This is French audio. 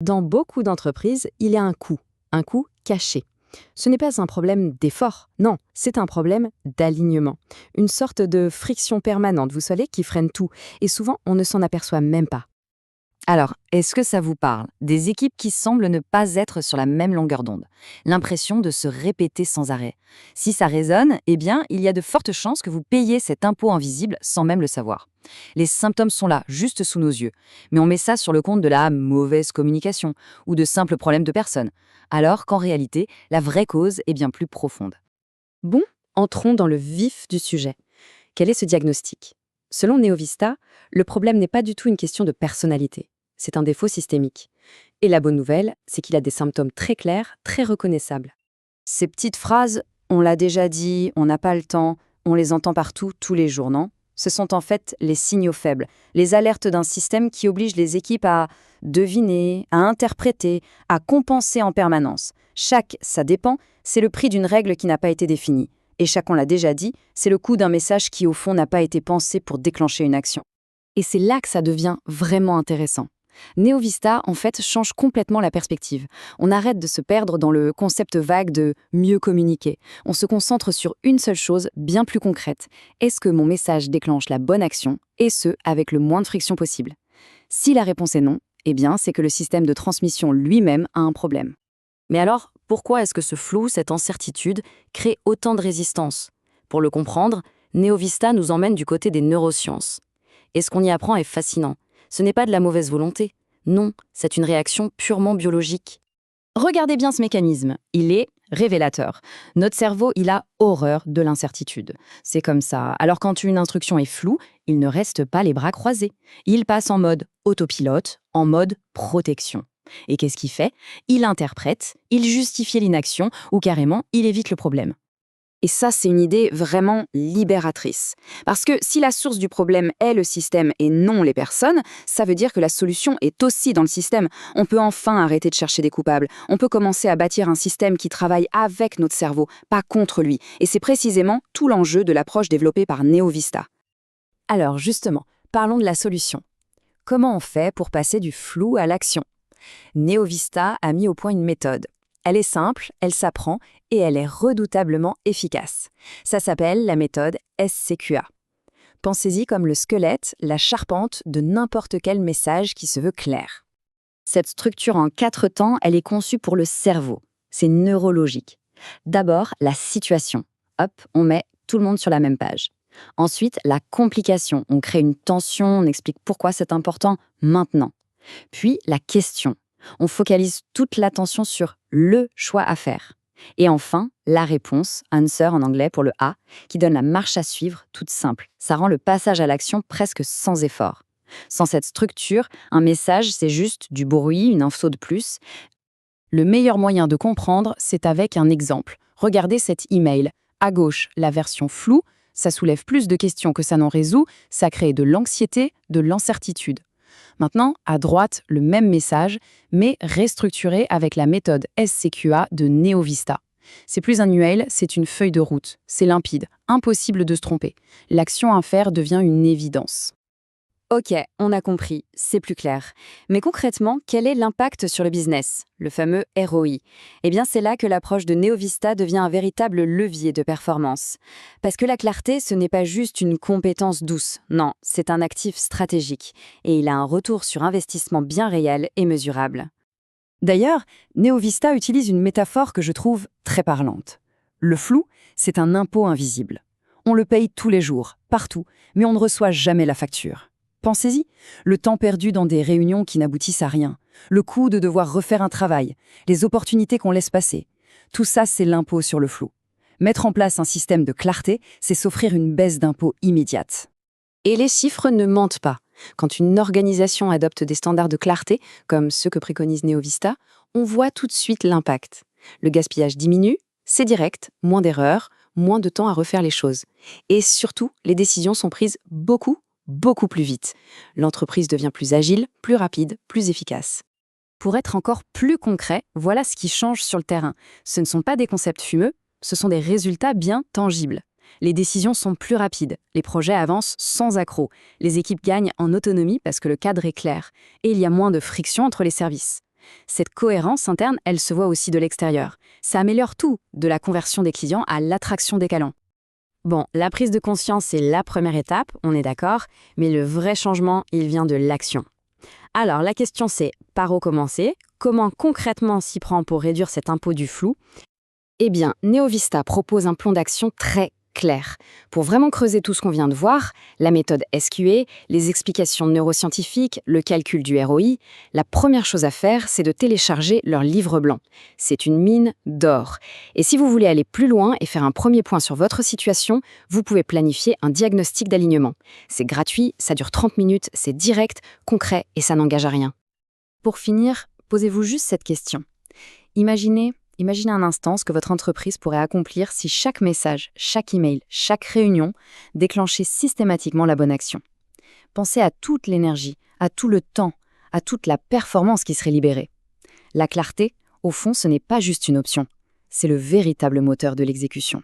Dans beaucoup d'entreprises, il y a un coût caché. Ce n'est pas un problème d'effort, non, c'est un problème d'alignement. Une sorte de friction permanente, vous savez, qui freine tout. Et souvent, on ne s'en aperçoit même pas. Alors, est-ce que ça vous parle? Des équipes qui semblent ne pas être sur la même longueur d'onde. L'impression de se répéter sans arrêt. Si ça résonne, eh bien, il y a de fortes chances que vous payiez cet impôt invisible sans même le savoir. Les symptômes sont là, juste sous nos yeux. Mais on met ça sur le compte de la mauvaise communication ou de simples problèmes de personnes. Alors qu'en réalité, la vraie cause est bien plus profonde. Bon, entrons dans le vif du sujet. Quel est ce diagnostic? Selon Neovista, le problème n'est pas du tout une question de personnalité. C'est un défaut systémique. Et la bonne nouvelle, c'est qu'il a des symptômes très clairs, très reconnaissables. Ces petites phrases, on l'a déjà dit, on n'a pas le temps, on les entend partout, tous les jours, non? Ce sont en fait les signaux faibles, les alertes d'un système qui oblige les équipes à deviner, à interpréter, à compenser en permanence. Chaque ça dépend, c'est le prix d'une règle qui n'a pas été définie. Et chaque, on l'a déjà dit, c'est le coût d'un message qui, au fond, n'a pas été pensé pour déclencher une action. Et c'est là que ça devient vraiment intéressant. Neovista, en fait, change complètement la perspective. On arrête de se perdre dans le concept vague de mieux communiquer. On se concentre sur une seule chose bien plus concrète. Est-ce que mon message déclenche la bonne action, et ce, avec le moins de friction possible? Si la réponse est non, eh bien, c'est que le système de transmission lui-même a un problème. Mais alors, pourquoi est-ce que ce flou, cette incertitude, crée autant de résistance? Pour le comprendre, Neovista nous emmène du côté des neurosciences. Et ce qu'on y apprend est fascinant. Ce n'est pas de la mauvaise volonté. Non, c'est une réaction purement biologique. Regardez bien ce mécanisme. Il est révélateur. Notre cerveau, il a horreur de l'incertitude. C'est comme ça. Alors quand une instruction est floue, il ne reste pas les bras croisés. Il passe en mode autopilote, en mode protection. Et qu'est-ce qu'il fait? Il interprète, il justifie l'inaction ou carrément, il évite le problème. Et ça, c'est une idée vraiment libératrice. Parce que si la source du problème est le système et non les personnes, ça veut dire que la solution est aussi dans le système. On peut enfin arrêter de chercher des coupables. On peut commencer à bâtir un système qui travaille avec notre cerveau, pas contre lui. Et c'est précisément tout l'enjeu de l'approche développée par Neovista. Alors justement, parlons de la solution. Comment on fait pour passer du flou à l'action? Neovista a mis au point une méthode. Elle est simple, elle s'apprend et elle est redoutablement efficace. Ça s'appelle la méthode SCQA. Pensez-y comme le squelette, la charpente de n'importe quel message qui se veut clair. Cette structure en 4 temps, elle est conçue pour le cerveau. C'est neurologique. D'abord, la situation. Hop, on met tout le monde sur la même page. Ensuite, la complication. On crée une tension, on explique pourquoi c'est important maintenant. Puis, la question. On focalise toute l'attention sur le choix à faire. Et enfin, la réponse, answer en anglais pour le A, qui donne la marche à suivre toute simple. Ça rend le passage à l'action presque sans effort. Sans cette structure, un message, c'est juste du bruit, une info de plus. Le meilleur moyen de comprendre, c'est avec un exemple. Regardez cet email. À gauche, la version floue, ça soulève plus de questions que ça n'en résout, ça crée de l'anxiété, de l'incertitude. Maintenant, à droite, le même message, mais restructuré avec la méthode SCQA de Neovista. C'est plus un email, c'est une feuille de route. C'est limpide, impossible de se tromper. L'action à faire devient une évidence. Ok, on a compris, c'est plus clair. Mais concrètement, quel est l'impact sur le business, le fameux ROI? Eh bien, c'est là que l'approche de Neovista devient un véritable levier de performance. Parce que la clarté, ce n'est pas juste une compétence douce, non, c'est un actif stratégique. Et il a un retour sur investissement bien réel et mesurable. D'ailleurs, Neovista utilise une métaphore que je trouve très parlante. Le flou, c'est un impôt invisible. On le paye tous les jours, partout, mais on ne reçoit jamais la facture. Pensez-y, le temps perdu dans des réunions qui n'aboutissent à rien, le coût de devoir refaire un travail, les opportunités qu'on laisse passer. Tout ça, c'est l'impôt sur le flou. Mettre en place un système de clarté, c'est s'offrir une baisse d'impôt immédiate. Et les chiffres ne mentent pas. Quand une organisation adopte des standards de clarté, comme ceux que préconise Neovista, on voit tout de suite l'impact. Le gaspillage diminue, c'est direct, moins d'erreurs, moins de temps à refaire les choses. Et surtout, les décisions sont prises beaucoup plus vite. L'entreprise devient plus agile, plus rapide, plus efficace. Pour être encore plus concret, voilà ce qui change sur le terrain. Ce ne sont pas des concepts fumeux, ce sont des résultats bien tangibles. Les décisions sont plus rapides, les projets avancent sans accroc, les équipes gagnent en autonomie parce que le cadre est clair, et il y a moins de friction entre les services. Cette cohérence interne, elle se voit aussi de l'extérieur. Ça améliore tout, de la conversion des clients à l'attraction des talents. Bon, la prise de conscience, c'est la première étape, on est d'accord, mais le vrai changement, il vient de l'action. Alors, la question c'est, par où commencer? Comment concrètement s'y prend pour réduire cet impôt du flou? Eh bien, NeoVista propose un plan d'action très clair. Pour vraiment creuser tout ce qu'on vient de voir, la méthode SQA, les explications neuroscientifiques, le calcul du ROI, la première chose à faire, c'est de télécharger leur livre blanc. C'est une mine d'or. Et si vous voulez aller plus loin et faire un premier point sur votre situation, vous pouvez planifier un diagnostic d'alignement. C'est gratuit, ça dure 30 minutes, c'est direct, concret et ça n'engage à rien. Pour finir, posez-vous juste cette question. Imaginez un instant ce que votre entreprise pourrait accomplir si chaque message, chaque email, chaque réunion déclenchait systématiquement la bonne action. Pensez à toute l'énergie, à tout le temps, à toute la performance qui serait libérée. La clarté, au fond, ce n'est pas juste une option, c'est le véritable moteur de l'exécution.